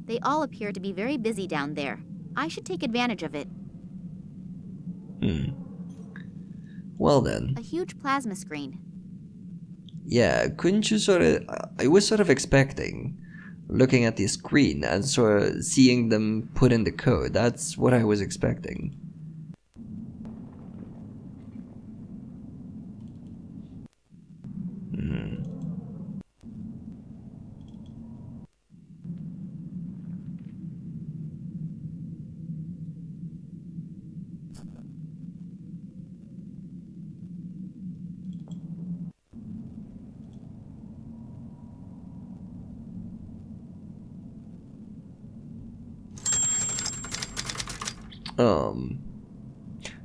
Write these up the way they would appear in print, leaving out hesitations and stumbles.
They all appear to be very busy down there. I should take advantage of it. Well then. A huge plasma screen. Yeah, couldn't you I was sort of expecting, looking at the screen and sort of seeing them put in the code. That's what I was expecting.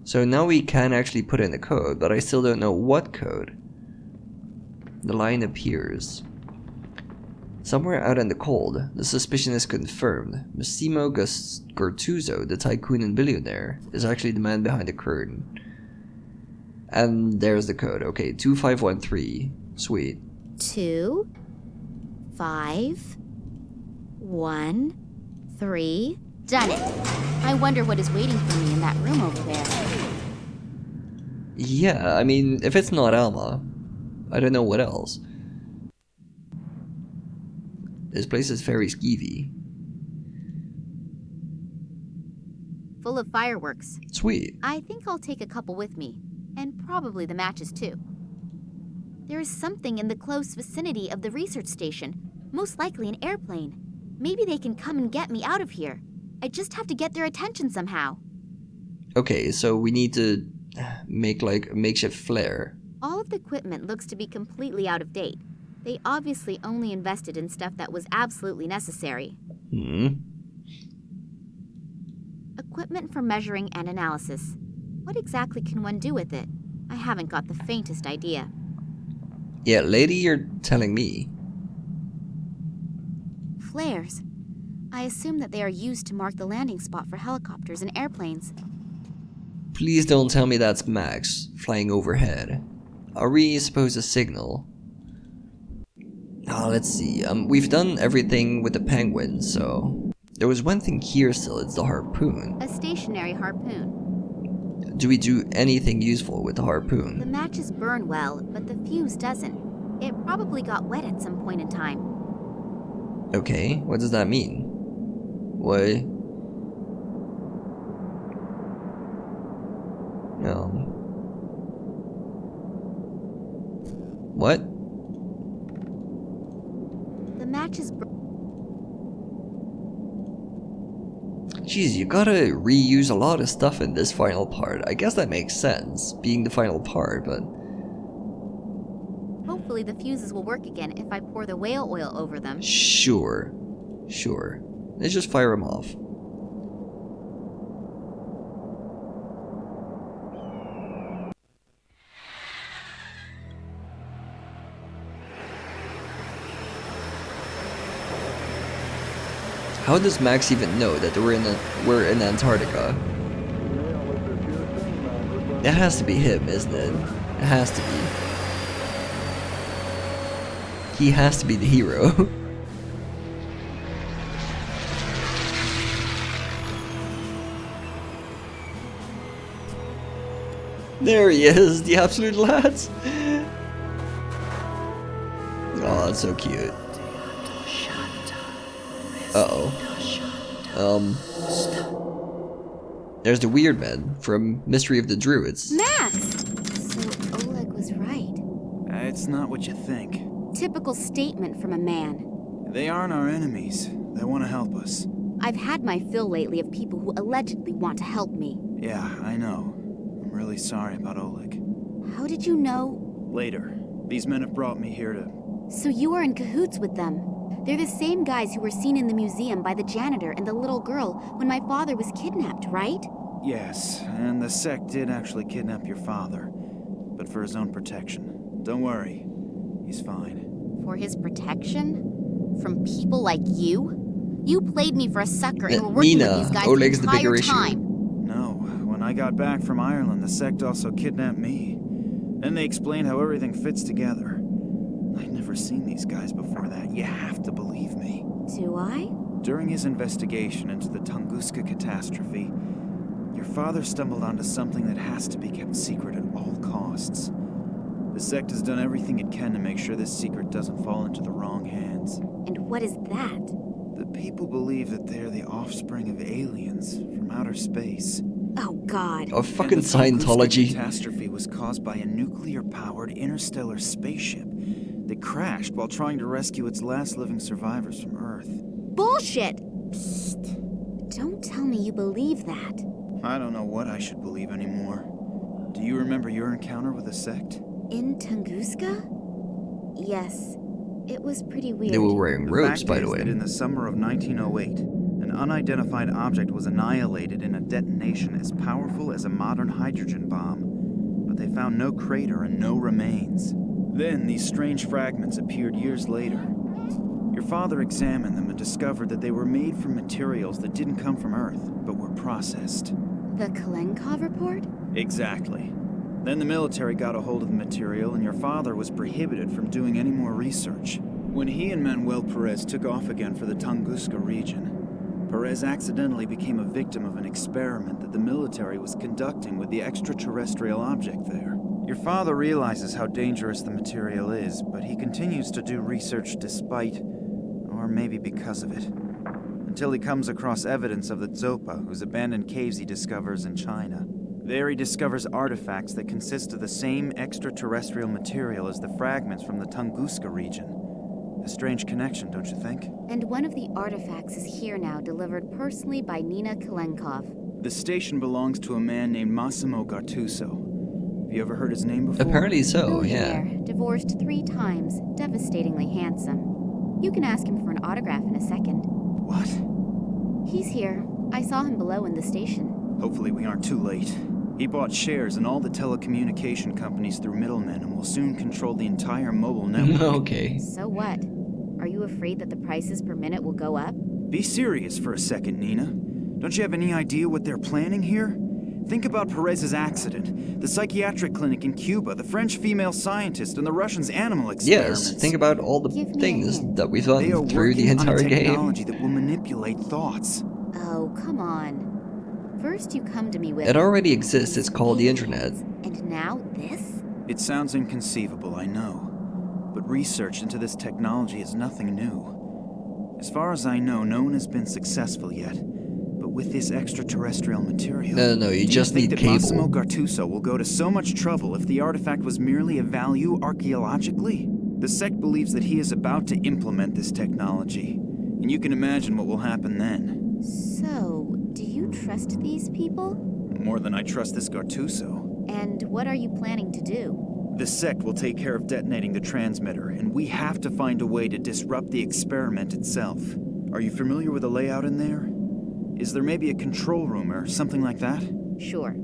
So now we can actually put in the code, but I still don't know what code. The line appears. Somewhere out in the cold, the suspicion is confirmed. Massimo Gortuzzo, the tycoon and billionaire, is actually the man behind the curtain. And there's the code. Okay, 2513. Sweet. 2, 5, 1, 3. Done it. I wonder what is waiting for me in that room over there. Yeah, I mean, if it's not Alma, I don't know what else. This place is very skeevy. Full of fireworks. Sweet. I think I'll take a couple with me. And probably the matches too. There is something in the close vicinity of the research station. Most likely an airplane. Maybe they can come and get me out of here. I just have to get their attention somehow. Okay, so we need to make like a makeshift flare. All of the equipment looks to be completely out of date. They obviously only invested in stuff that was absolutely necessary. Equipment for measuring and analysis. What exactly can one do with it? I haven't got the faintest idea. Yeah, lady, you're telling me. Flares. I assume that they are used to mark the landing spot for helicopters and airplanes. Please don't tell me that's Max flying overhead. Are we supposed to signal? Let's see. We've done everything with the penguin, so there was one thing here still. It's the harpoon. A stationary harpoon. Do we do anything useful with the harpoon? The matches burn well, but the fuse doesn't. It probably got wet at some point in time. Okay, what does that mean? What? What? The matches Jeez, you gotta reuse a lot of stuff in this final part. I guess that makes sense, being the final part, but... Hopefully the fuses will work again if I pour the whale oil over them. Sure. Let's just fire them off. How does Max even know that we're in Antarctica? It has to be him, isn't it? It has to be. He has to be the hero. There he is, the absolute lads. Oh, that's so cute. Uh-oh. There's the weird man from Mystery of the Druids. Max! So Oleg was right. It's not what you think. Typical statement from a man. They aren't our enemies. They want to help us. I've had my fill lately of people who allegedly want to help me. Yeah, I know. I'm really sorry about Oleg. How did you know? Later. These men have brought me here to... So you are in cahoots with them? They're the same guys who were seen in the museum by the janitor and the little girl when my father was kidnapped, right? Yes, and the sect did actually kidnap your father, but for his own protection. Don't worry, he's fine. For his protection? From people like you? You played me for a sucker and were working with these guys Oleg's the entire bigger time. No, when I got back from Ireland, the sect also kidnapped me. Then they explained how everything fits together. I'd never seen these guys before that. You have to believe me. Do I? During his investigation into the Tunguska catastrophe, your father stumbled onto something that has to be kept secret at all costs. The sect has done everything it can to make sure this secret doesn't fall into the wrong hands. And what is that? The people believe that they're the offspring of aliens from outer space. Oh, God. Oh, fucking And the Tunguska Scientology. catastrophe was caused by a nuclear-powered interstellar spaceship that crashed while trying to rescue its last living survivors from Earth. Bullshit! Don't tell me you believe that. I don't know what I should believe anymore. Do you remember your encounter with the sect? In Tunguska? Yes. It was pretty weird. They were wearing robes, by the way. That in the summer of 1908, an unidentified object was annihilated in a detonation as powerful as a modern hydrogen bomb, but they found no crater and no remains. Then these strange fragments appeared years later. Your father examined them and discovered that they were made from materials that didn't come from Earth, but were processed. The Kalenkov report? Exactly. Then the military got a hold of the material, and your father was prohibited from doing any more research. When he and Manuel Perez took off again for the Tunguska region, Perez accidentally became a victim of an experiment that the military was conducting with the extraterrestrial object there. Your father realizes how dangerous the material is, but he continues to do research despite, or maybe because of it, until he comes across evidence of the Zopa, whose abandoned caves he discovers in China. There he discovers artifacts that consist of the same extraterrestrial material as the fragments from the Tunguska region. A strange connection, don't you think? And one of the artifacts is here now, delivered personally by Nina Kalenkov. The station belongs to a man named Massimo Gattuso. Have you ever heard his name before? Apparently so, yeah. Millionaire, divorced 3 times, devastatingly handsome. You can ask him for an autograph in a second. What? He's here. I saw him below in the station. Hopefully we aren't too late. He bought shares in all the telecommunication companies through middlemen and will soon control the entire mobile network. Okay. So what? Are you afraid that the prices per minute will go up? Be serious for a second, Nina. Don't you have any idea what they're planning here? Think about Perez's accident, the psychiatric clinic in Cuba, the French female scientist, and the Russians' animal experiments. Yes, think about all the Give me a things hint. that we've They are done through the working on a entire game. technology that will manipulate thoughts. Oh, come on. First you come to me with... It already exists, it's called the internet. And now this? It sounds inconceivable, I know. But research into this technology is nothing new. As far as I know, no one has been successful yet. But with this extraterrestrial material... No, you just need that cable. Massimo Gattuso will go to so much trouble if the artifact was merely of value archaeologically? The sect believes that he is about to implement this technology. And you can imagine what will happen then. So, do you trust these people? More than I trust this Gattuso. And what are you planning to do? The sect will take care of detonating the transmitter, and we have to find a way to disrupt the experiment itself. Are you familiar with the layout in there? Is there maybe a control room or something like that? Sure.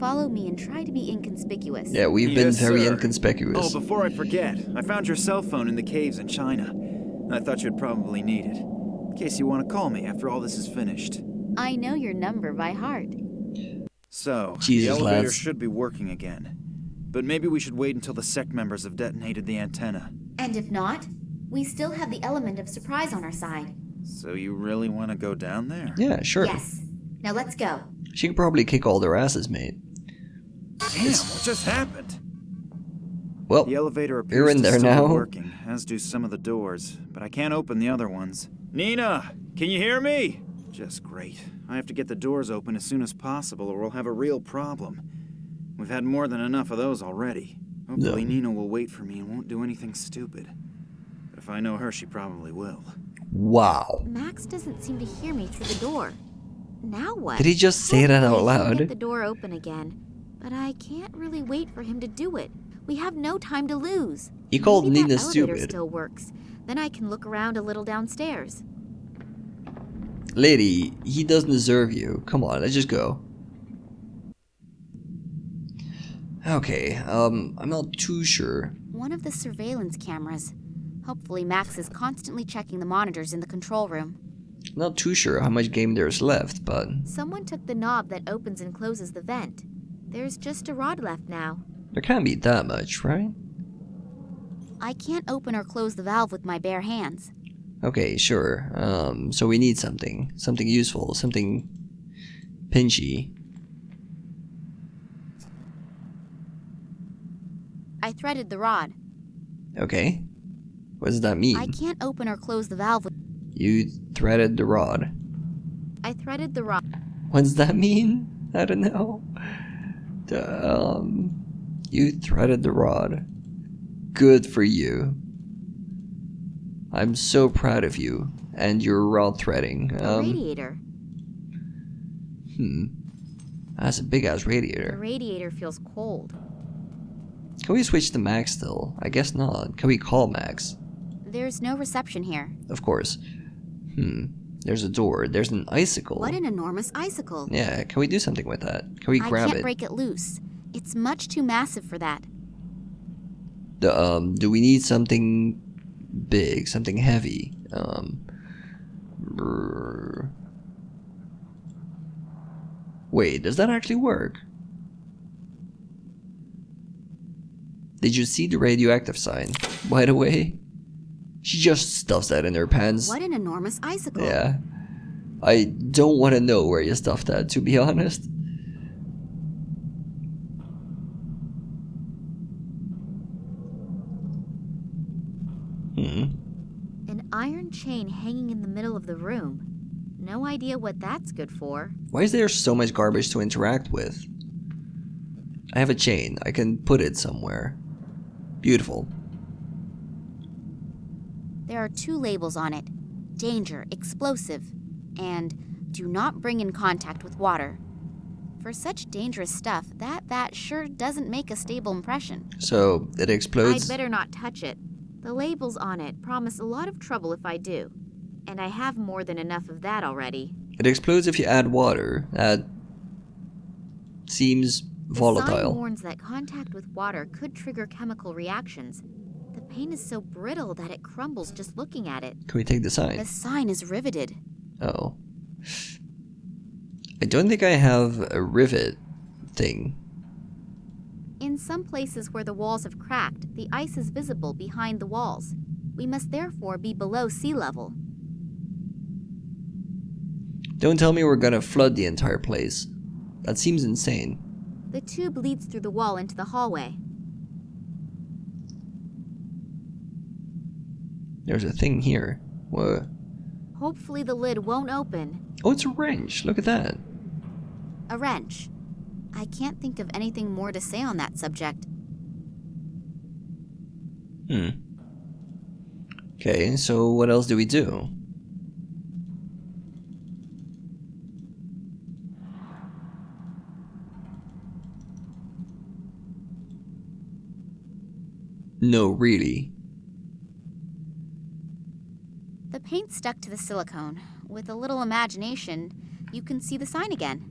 Follow me and try to be inconspicuous. Yeah, we've been Yes, very sir. inconspicuous. Oh, before I forget, I found your cell phone in the caves in China. I thought you'd probably need it. In case you want to call me after all this is finished. I know your number by heart. So, Jesus, the elevator lads. should be working again. But maybe we should wait until the sect members have detonated the antenna. And if not, we still have the element of surprise on our side. So you really want to go down there? Yeah, sure. Yes. Now let's go. She can probably kick all their asses, mate. Damn, what just happened? Well, The elevator you're appears in to there still be now. working, as do some of the doors, but I can't open the other ones. Nina, can you hear me? Just great. I have to get the doors open as soon as possible or we'll have a real problem. We've had more than enough of those already. Hopefully Yeah. Nina will wait for me and won't do anything stupid. But if I know her, she probably will. Wow. Max doesn't seem to hear me through the door. Now what? Did he just say that out Hopefully he'll loud? Get the door open again. But I can't really wait for him to do it. We have no time to lose. He called Maybe Nina that elevator stupid. still works. Then I can look around a little downstairs. Lady, he doesn't deserve you. Come on, let's just go. Okay, I'm not too sure. One of the surveillance cameras. Hopefully Max is constantly checking the monitors in the control room. Not too sure how much game there's left, but Someone took the knob that opens and closes the vent. There's just a rod left now. there can't be that much, right? I can't open or close the valve with my bare hands. Okay, sure. So we need something. Something useful. Something pinchy. I threaded the rod. Okay. What does that mean? I can't open or close the valve with... You threaded the rod. I threaded the rod. What does that mean? I don't know. You threaded the rod. Good for you. I'm so proud of you and your rod threading. The radiator. That's a big ass The radiator. radiator feels cold. Can we switch to Max still? I guess not. Can we call Max? There's no reception here. Of course. There's a door. There's an icicle. What an enormous icicle. Yeah, can we do something with that? Can we grab I can't it? break it loose. It's much too massive for that. Do we need something big, something heavy? Wait, does that actually work? Did you see the radioactive sign? By the way, she just stuffs that in her pants. What an enormous icicle. Yeah. I don't want to know where you stuffed that, to be honest. An iron chain hanging in the middle of the room. No idea what that's good for. Why is there so much garbage to interact with? I have a chain. I can put it somewhere. Beautiful. There are 2 labels on it. Danger, explosive, and do not bring in contact with water. For such dangerous stuff, that vat sure doesn't make a stable impression. So, it explodes? I'd better not touch it. The labels on it promise a lot of trouble if I do. And I have more than enough of that already. It explodes if you add water. That seems The sign volatile. warns that contact with water could trigger chemical reactions. The paint is so brittle that it crumbles just looking at it. Can we take the sign? The sign is riveted. Oh. I don't think I have a rivet thing. In some places where the walls have cracked, the ice is visible behind the walls. We must therefore be below sea level. Don't tell me we're gonna flood the entire place. That seems insane. The tube leads through the wall into the hallway. There's a thing here. Whoa. Hopefully the lid won't open. Oh, it's a wrench. Look at that. A wrench. I can't think of anything more to say on that subject. Okay, so what else do we do? No, really. The paint stuck to the silicone. With a little imagination, you can see the sign again.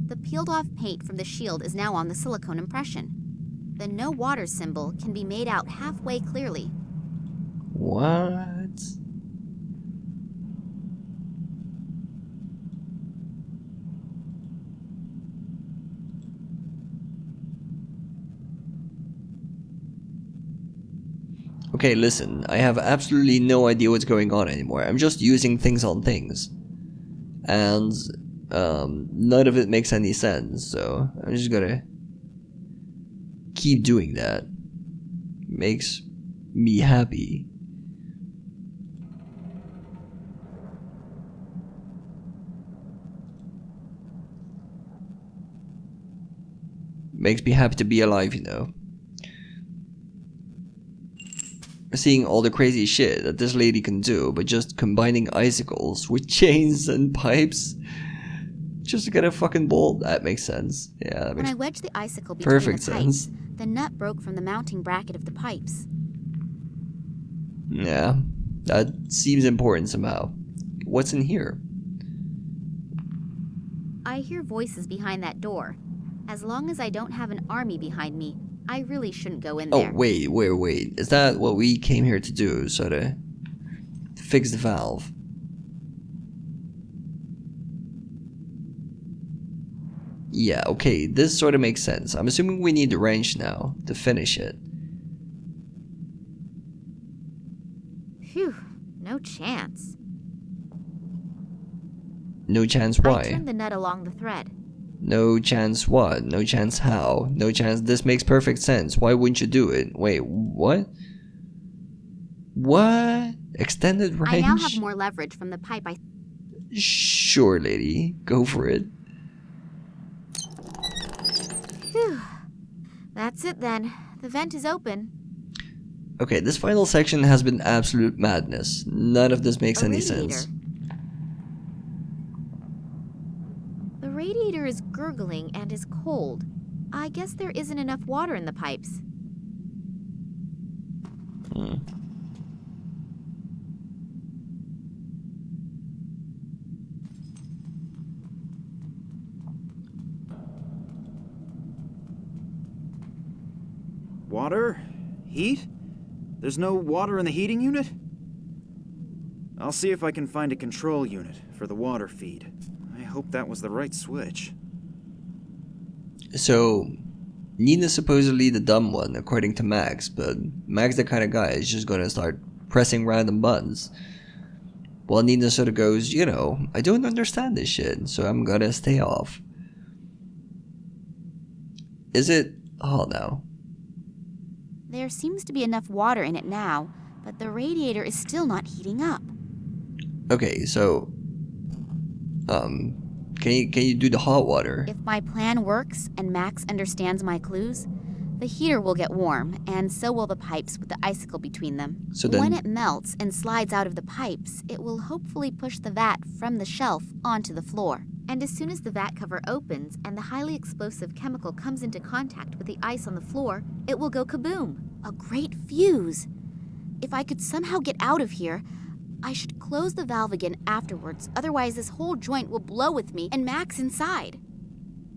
The peeled off paint from the shield is now on the silicone impression. The no water symbol can be made out halfway clearly. What? Okay, listen, I have absolutely no idea what's going on anymore. I'm just using things on things. And none of it makes any sense, so I'm just gonna keep doing that. Makes me happy. Makes me happy to be alive, you know. Seeing all the crazy shit that this lady can do, but just combining icicles with chains and pipes just to get a fucking bolt. That makes sense. Yeah, that When makes I wedged the icicle between perfect the pipes, sense. the nut broke from the mounting bracket of the pipes. Yeah, that seems important somehow. What's in here? I hear voices behind that door. As long as I don't have an army behind me, I really shouldn't go in there. Oh, wait. Is that what we came here to do? So to fix the valve? Yeah, okay, this sort of makes sense. I'm assuming we need the wrench now to finish it. Phew, no chance. No chance I why? turned the nut along the thread. No chance what? No chance how? No chance this makes perfect sense. Why wouldn't you do it? Wait, what? What? Extended range? I now have more leverage from the pipe I... Sure, lady. Go for it. Phew. That's it then. The vent is open. Okay, this final section has been absolute madness. None of this makes A any radiator. sense. The radiator is gurgling and is cold. I guess there isn't enough water in the pipes. Water? Heat? There's no water in the heating unit? I'll see if I can find a control unit for the water feed. I hope that was the right switch. So, Nina's supposedly the dumb one, according to Max, but Max, the kind of guy, is just gonna start pressing random buttons. While Nina sort of goes, you know, I don't understand this shit, so I'm gonna stay off. Is it? Oh no. There seems to be enough water in it now, but the radiator is still not heating up. Okay, so, can you do the hot water? If my plan works and Max understands my clues, the heater will get warm, and so will the pipes with the icicle between them. So then- When it melts and slides out of the pipes, it will hopefully push the vat from the shelf onto the floor. And as soon as the vat cover opens and the highly explosive chemical comes into contact with the ice on the floor, it will go kaboom. A great fuse. If I could somehow get out of here, I should close the valve again afterwards, otherwise this whole joint will blow with me and Max inside.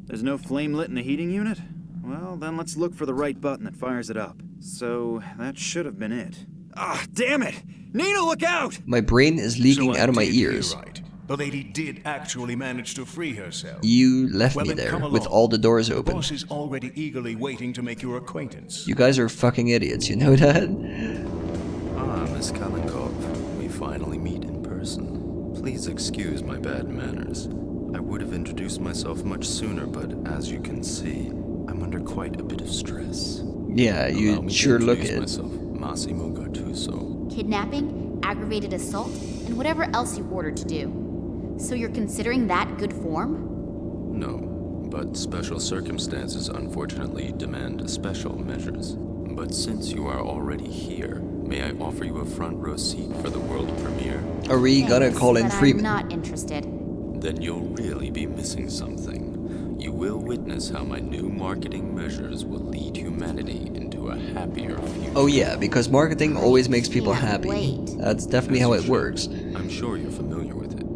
There's no flame lit in the heating unit? Well, then let's look for the right button that fires it up. So, that should have been it. Ah, damn it! Nina, look out! My brain is leaking So I out of my did hear ears. right. The lady did actually manage to free herself. You left Well, me then there come with along. all the doors The open. boss is already eagerly waiting to make your acquaintance. You guys are fucking idiots, you know that? Ah, Miss Kalenkov, we finally meet in person. Please excuse my bad manners. I would have introduced myself much sooner, but as you can see, I'm under quite a bit of stress. Yeah, Allow you me to sure look introduce it. myself, Massimo Gattuso. Kidnapping, aggravated assault, and whatever else you ordered to do. So you're considering that good form? No, but special circumstances unfortunately demand special measures. But since you are already here, may I offer you a front row seat for the world premiere? Are we gonna Thanks, call in but Freeman? I'm not interested. Then you'll really be missing something. You will witness how my new marketing measures will lead humanity into a happier future. Oh yeah, because marketing always makes people can't happy. wait. That's definitely how it works. I'm sure you're familiar with it.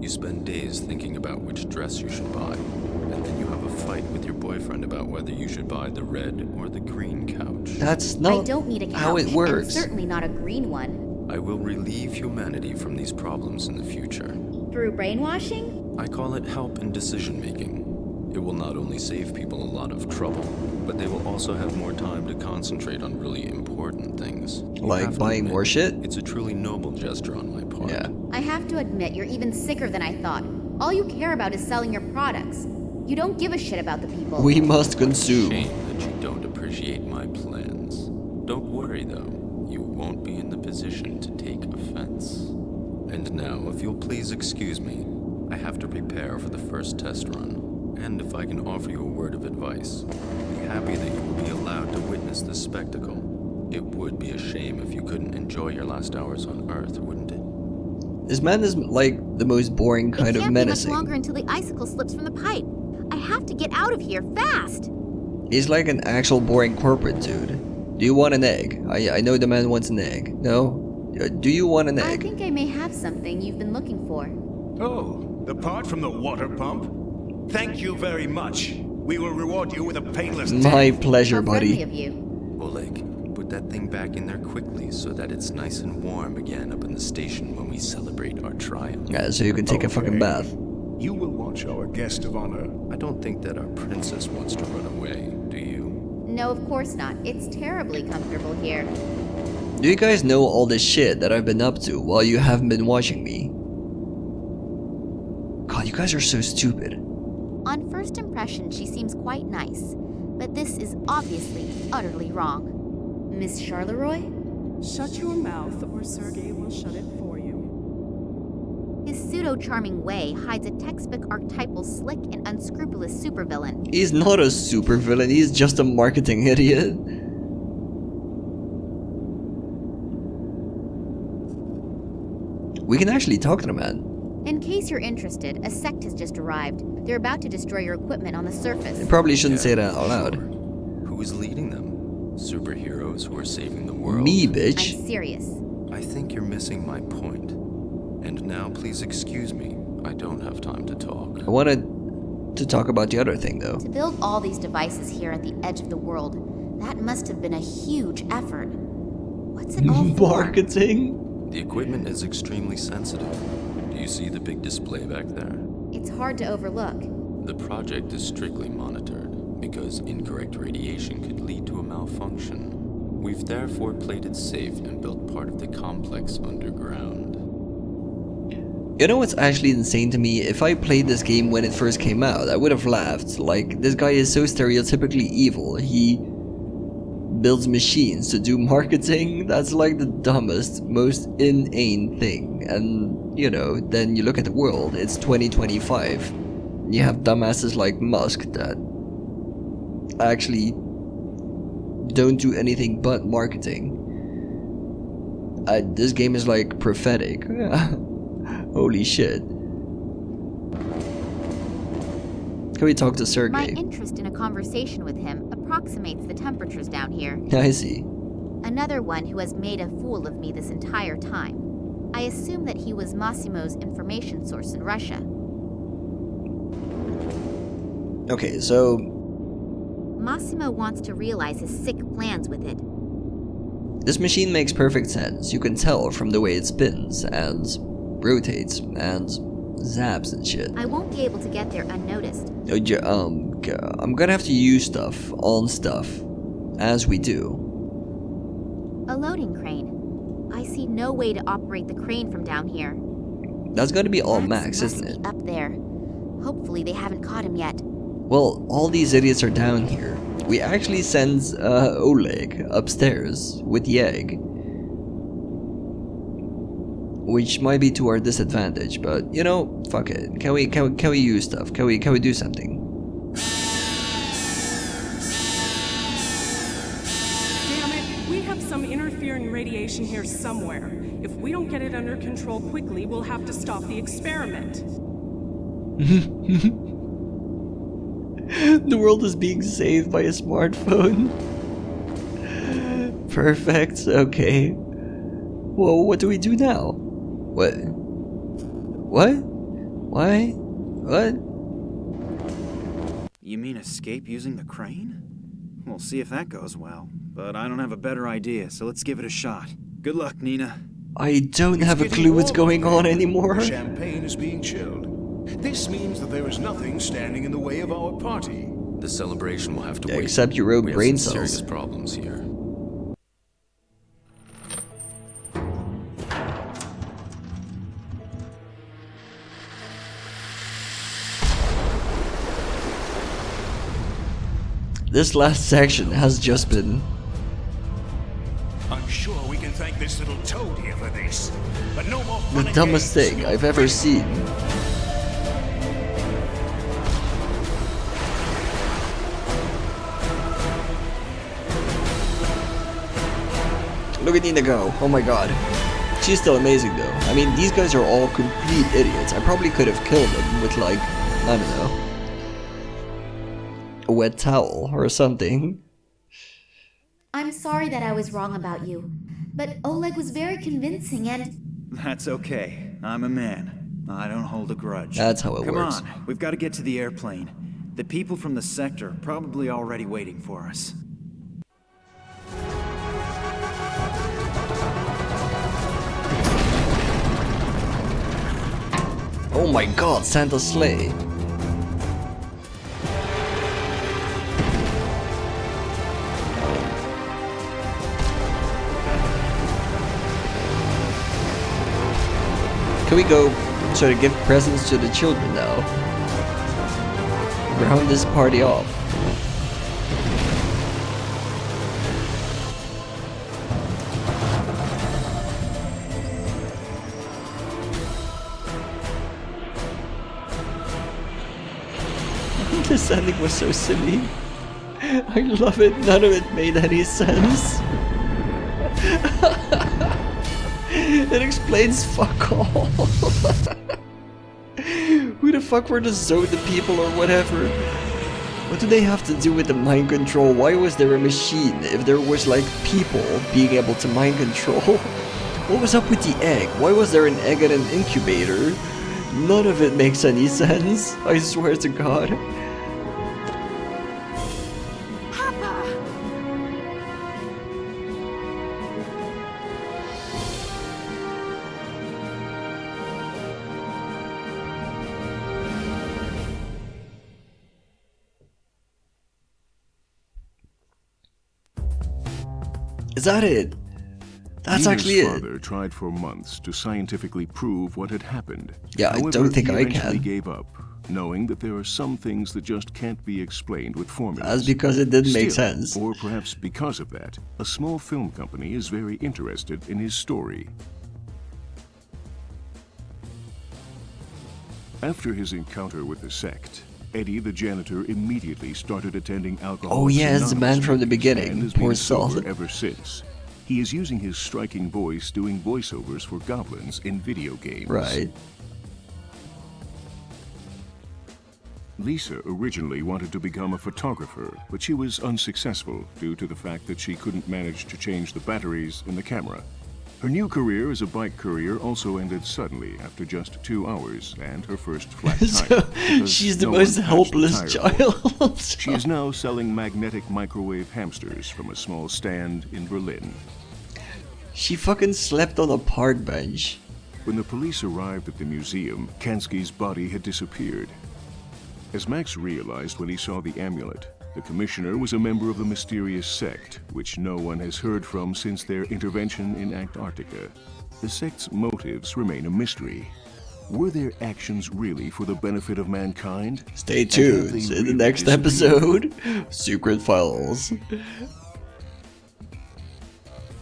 You spend days thinking about which dress you should buy, and then you have a fight with your boyfriend about whether you should buy the red or the green couch. That's I not don't need a couch, how it and works. certainly not a green one. I will relieve humanity from these problems in the future. Through brainwashing? I call it help in decision making. It will not only save people a lot of trouble, but they will also have more time to concentrate on really important things. You Like have to buying admit, more shit? It's a truly noble gesture on my part. Yeah. I have to admit, you're even sicker than I thought. All you care about is selling your products. You don't give a shit about the people. We must consume. Shame that you don't appreciate my plans. Don't worry though, you won't be in the position to take offense. And now, if you'll please excuse me, I have to prepare for the first test run. And if I can offer you a word of advice, be happy that you will be allowed to witness this spectacle. It would be a shame if you couldn't enjoy your last hours on Earth, wouldn't it? This man is like the most boring kind it of can't menacing. be much longer until the icicle slips from the pipe. I have to get out of here fast. He's like an actual boring corporate dude. Do you want an egg? I know the man wants an egg. No? Do you want an I egg? think I may have something you've been looking for. Oh, the part from the water pump? Thank you very much. We will reward you with a painless My death. pleasure, How friendly buddy. of you. Oleg, put that thing back in there quickly so that it's nice and warm again up in the station when we celebrate our triumph. Yeah, so you can take a fucking Okay. bath. You will watch our guest of honor. I don't think that our princess wants to run away, do you? No, of course not. It's terribly comfortable here. Do you guys know all the shit that I've been up to while you haven't been watching me? God, you guys are so stupid. On first impression, she seems quite nice, but this is obviously utterly wrong. Miss Charleroi? Shut your mouth, or Sergei will shut it for you. His pseudo-charming way hides a textbook archetypal slick and unscrupulous supervillain. He's not a supervillain, he's just a marketing idiot. We can actually talk to the man. In case you're interested, a sect has just arrived. They're about to destroy your equipment on the surface. I probably shouldn't say that out loud. Sure. Who is leading them? Superheroes who are saving the world? Me, I'm bitch. serious. I think you're missing my point. And now please excuse me. I don't have time to talk. I wanted to talk about the other thing though. To build all these devices here at the edge of the world, that must have been a huge effort. What's it all for? Marketing? The equipment is extremely sensitive. Do you see the big display back there? It's hard to overlook. The project is strictly monitored because incorrect radiation could lead to a malfunction. We've therefore played it safe and built part of the complex underground. You know what's actually insane to me? If I played this game when it first came out, I would have laughed. Like, this guy is so stereotypically evil. He builds machines to do marketing. That's like the dumbest, most inane thing. And, you know, then you look at the world, it's 2025. You have dumbasses like Musk that actually don't do anything but marketing. This game is like prophetic. Holy shit. Can we talk to My Sergei? interest in a conversation with him approximates the temperatures down here. I see. Another one who has made a fool of me this entire time. I assume that he was Massimo's information source in Russia. Okay, so Massimo wants to realize his sick plans with it. this machine makes perfect sense. You can tell from the way it spins and rotates and zaps and shit. I won't be able to get there unnoticed. I'm gonna have to use stuff on stuff as we do. A loading crane. I see no way to operate the crane from down here. That's gonna be all Max Max, must isn't it? be up there. Hopefully they haven't caught him yet. Well, all these idiots are down here. We actually send Oleg upstairs with the egg, which might be to our disadvantage. But you know, fuck it. Can we use stuff? Can we do something? Damn it, we have some interfering radiation here somewhere. If we don't get it under control quickly, we'll have to stop the experiment. The world is being saved by a smartphone. Perfect, okay. Whoa, what do we do now? What? What? Why? What? You mean escape using the crane? We'll see if that goes well. But I don't have a better idea, so let's give it a shot. Good luck, Nina. I don't have a It's clue getting what's warmer going on again. anymore. The champagne is being chilled. This means that there is nothing standing in the way of our party. The celebration will have to Yeah, wait. except your own We have brain some cells. serious problems here. This last section has just been... I'm sure we can thank this little toad here for this. But no more fun the and dumbest games. thing I've ever seen. Look at Nina go. Oh my god. She's still amazing though. I mean, these guys are all complete idiots. I probably could have killed them with like, I don't know, a wet towel or something. I'm sorry that I was wrong about you, but Oleg was very convincing and... That's okay. I'm a man. I don't hold a grudge. That's how it works. Come on, we've got to get to the airplane. The people from the sector are probably already waiting for us. Oh my god, Santa's sleigh. Can we go sort of give presents to the children now? Round this party off. This ending was so silly. I love it. None of it made any sense. It explains fuck all. Who the fuck were the Zoda people or whatever? What do they have to do with the mind control? Why was there a machine if there was like people being able to mind control? What was up with the egg? Why was there an egg at an incubator? None of it makes any sense. I swear to God. Is that it? That's actually Nina's it. father tried for months to scientifically prove what had happened. Yeah, However, I don't think he I eventually can. gave up, knowing that there are some things that just can't be explained with formulas. That's because it didn't make Still, sense. Or perhaps because of that, a small film company is very interested in his story. After his encounter with the sect, Eddie the janitor immediately started attending alcohol. Oh yeah, it's the man from the beginning. And has Poor been soul. sober ever since. He is using his striking voice doing voiceovers for goblins in video games. Right. Lisa originally wanted to become a photographer, but she was unsuccessful due to the fact that she couldn't manage to change the batteries in the camera. Her new career as a bike courier also ended suddenly after just 2 hours and her first flat tire. So, because she's the no most one patched the helpless tire for her. child. She is now selling magnetic microwave hamsters from a small stand in Berlin. She fucking slept on a park bench. When the police arrived at the museum, Kansky's body had disappeared. As Max realized when he saw the amulet, the commissioner was a member of the mysterious sect, which no one has heard from since their intervention in Antarctica. The sect's motives remain a mystery. Were their actions really for the benefit of mankind? Stay And have tuned they in the really next disappeared? episode. Secret Files.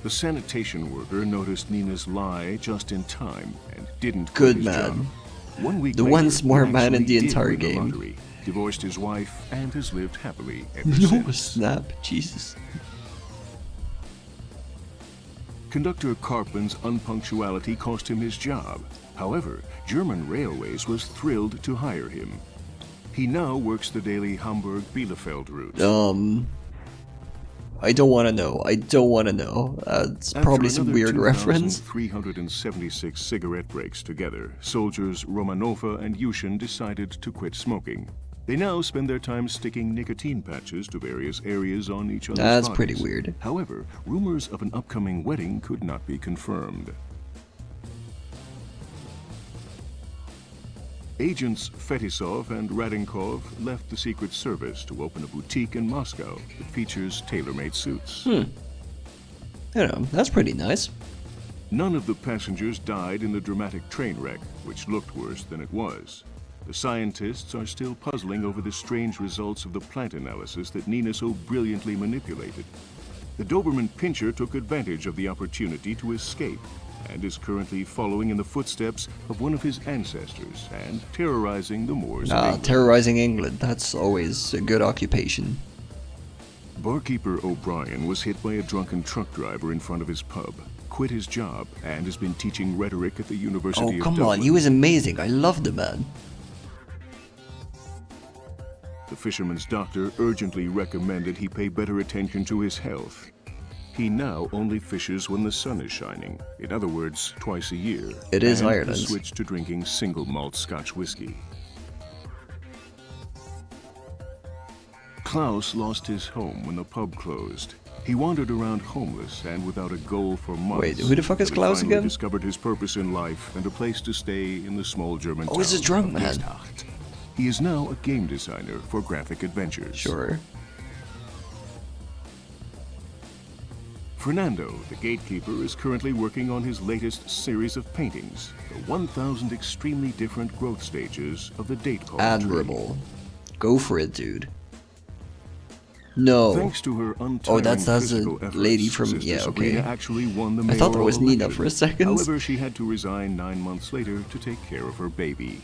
The sanitation worker noticed Nina's lie just in time and didn't Good quit his man. job. 1 week The later, one he smart man in actually the did entire win the game. lottery, divorced his wife, and has lived happily ever No since. snap. Jesus. Conductor Karpman's unpunctuality cost him his job. However, German Railways was thrilled to hire him. He now works the daily Hamburg-Bielefeld route. I don't want to know. I don't want to know. It's probably some weird reference. 376 cigarette breaks together, soldiers Romanova and Yushin decided to quit smoking. They now spend their time sticking nicotine patches to various areas on each other's That's bodies. pretty weird. However, rumors of an upcoming wedding could not be confirmed. Agents Fetisov and Radinkov left the Secret Service to open a boutique in Moscow that features tailor-made suits. You know, that's pretty nice. None of the passengers died in the dramatic train wreck, which looked worse than it was. The scientists are still puzzling over the strange results of the plant analysis that Nina so brilliantly manipulated. The Doberman Pinscher took advantage of the opportunity to escape and is currently following in the footsteps of one of his ancestors and terrorizing the moors of England. Terrorizing England. That's always a good occupation. Barkeeper O'Brien was hit by a drunken truck driver in front of his pub, quit his job, and has been teaching rhetoric at the University Oh, of come Dublin. on. He was amazing. I love the man. The fisherman's doctor urgently recommended he pay better attention to his health. He now only fishes when the sun is shining, in other words, twice a year. It is and Ireland. has switched to drinking single malt Scotch whiskey. Klaus lost his home when the pub closed. He wandered around homeless and without a goal for months. Wait, who the fuck is until he Klaus finally again? discovered his purpose in life and a place to stay in the small German Oh, town he's a drunk of man. Liestacht. He is now a game designer for graphic adventures. Sure. Fernando, the gatekeeper, is currently working on his latest series of paintings, the 1,000 extremely different growth stages of the date palm Admirable. Go for it, dude. No. Thanks to her untiring Oh, that's a physical efforts, lady from... Sister Yeah, okay. Sabrina actually won the I thought that mayoral was Nina election. for a second. However, she had to resign 9 months later to take care of her baby.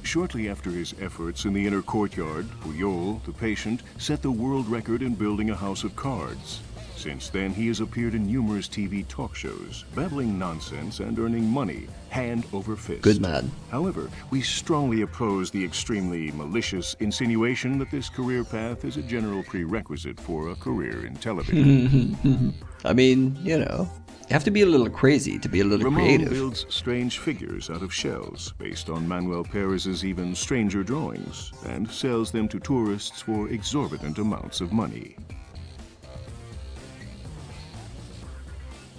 Shortly after his efforts in the inner courtyard, Puyol, the patient, set the world record in building a house of cards. Since then, he has appeared in numerous TV talk shows, babbling nonsense and earning money, hand over fist. Good man. However, we strongly oppose the extremely malicious insinuation that this career path is a general prerequisite for a career in television. I mean, you know, you have to be a little crazy to be a little Ramon creative. builds strange figures out of shells, based on Manuel Perez's even stranger drawings, and sells them to tourists for exorbitant amounts of money.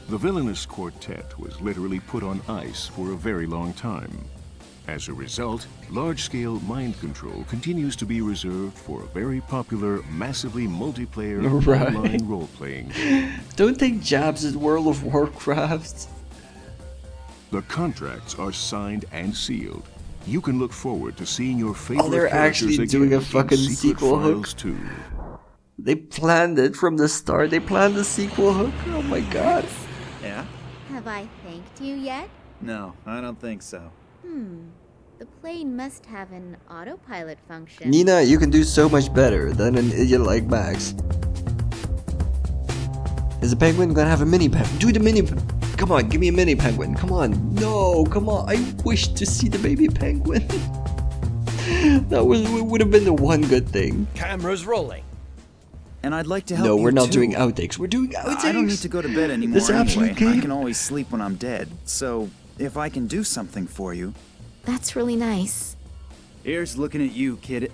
The villainous quartet was literally put on ice for a very long time. As a result, large-scale mind control continues to be reserved for a very popular, massively multiplayer Right. online role-playing game. Don't take jabs at World of Warcraft. The contracts are signed and sealed. You can look forward to seeing your favorite they're actually characters doing again a fucking in Secret sequel hook? Files 2. They planned it from the start. They planned the sequel hook. Oh my god. Yeah? Have I thanked you yet? No, I don't think so. The plane must have an autopilot function. Nina, you can do so much better than an idiot like Max. Is the penguin gonna have a mini penguin? Do the mini... Come on, give me a mini penguin. Come on. No, come on. I wish to see the baby penguin. That would have been the one good thing. Camera's rolling. And I'd like to help No, you we're not too. doing outtakes. We're doing outtakes. I don't need to go to bed anymore This absolute anyway. I game. can always sleep when I'm dead. So, if I can do something for you... That's really nice. Here's looking at you, kid.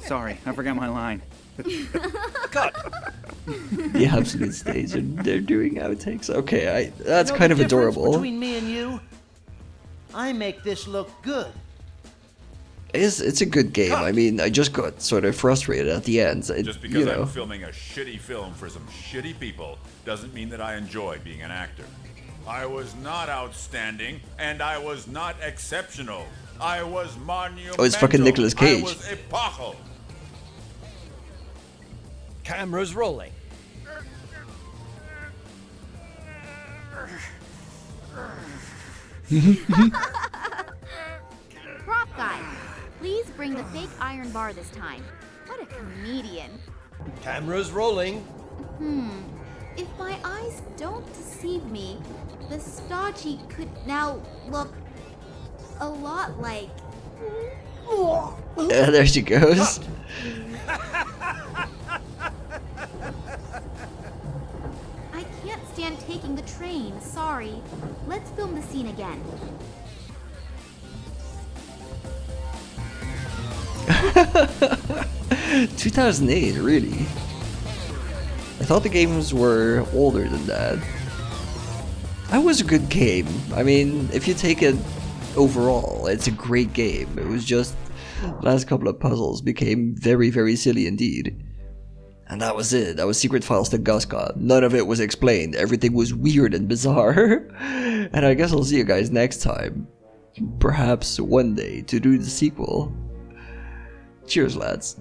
Sorry, I forgot my line. The absolute stage. They're doing outtakes. Okay, that's Know kind the of difference adorable. Between me and you, I make this look good. It's a good game. I mean, I just got sort of frustrated at the end. Just because you know. I'm filming a shitty film for some shitty people doesn't mean that I enjoy being an actor. I was not outstanding, and I was not exceptional. I was monumental. Oh, it's fucking Nicolas Cage. I was epochal. Camera's rolling. Prop guy, please bring the fake iron bar this time. What a comedian. Camera's rolling. If my eyes don't deceive me, the stodgy could now look a lot like... Yeah, there she goes. I can't stand taking the train, sorry. Let's film the scene again. "2008, really? I thought the games were older than that. That was a good game. I mean, if you take it overall, it's a great game. It was just last couple of puzzles became very, very silly indeed. And that was it. That was Secret Files Tunguska. None of it was explained. Everything was weird and bizarre. And I guess I'll see you guys next time. Perhaps one day to do the sequel. Cheers, lads.